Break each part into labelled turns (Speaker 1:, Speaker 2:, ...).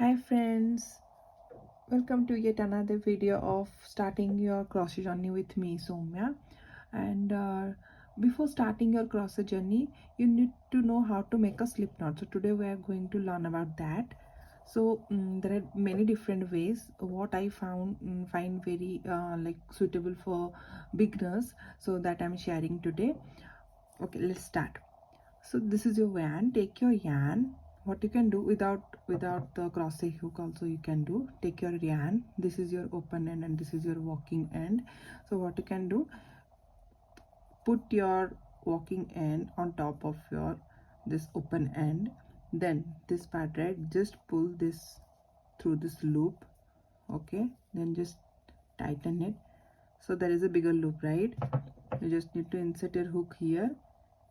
Speaker 1: Hi friends, welcome to yet another video of starting your crochet journey with me, Soumya. And before starting your crochet journey, you need to know how to make a slip knot. So today we are going to learn about that. So there are many different ways. What I find very suitable for beginners, so that I'm sharing today. Okay, let's start. So this is your yarn. Take your yarn. What you can do without the crochet hook also you can do. Take your yarn. This is your open end and this is your walking end. So what you can do, put your walking end on top of your this open end. Then this part, right, just pull this through this loop. Okay, then just tighten it. So there is a bigger loop, right? You just need to insert your hook here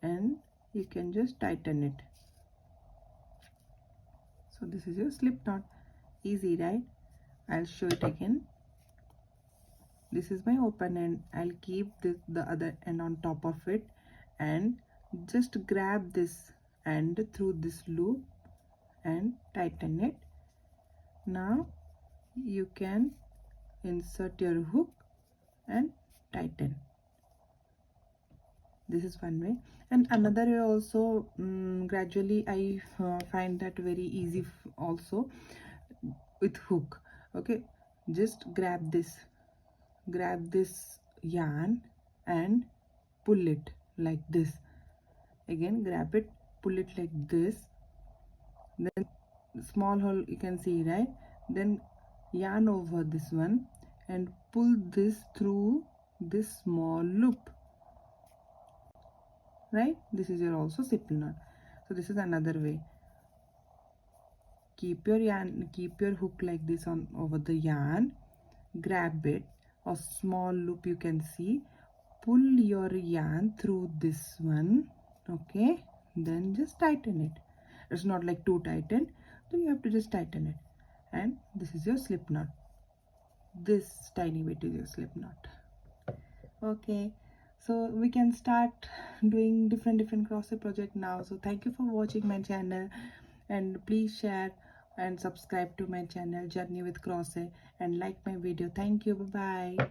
Speaker 1: and you can just tighten it. So this is your slip knot. Easy, right? I'll show it again. This is my open end. I'll keep the other end on top of it and just grab this end through this loop and tighten it. Now you can insert your hook and tighten. This is one way, and another way also, gradually I find that very easy also with hook. Okay, just grab this yarn and pull it like this. Again grab it, pull it like this, then small hole you can see, right? Then yarn over this one and pull this through this small loop, right? This is your also slip knot. So this is another way. Keep your yarn, keep your hook like this on over the yarn, grab it, a small loop you can see, pull your yarn through this one. Okay, then just tighten it. It's not like too tightened, so you have to just tighten it, and this is your slip knot. This tiny bit is your slip knot. Okay, so we can start doing different crochet project now. So thank you for watching my channel, and please share and subscribe to my channel Journey with Crochet and like my video. Thank you. Bye bye.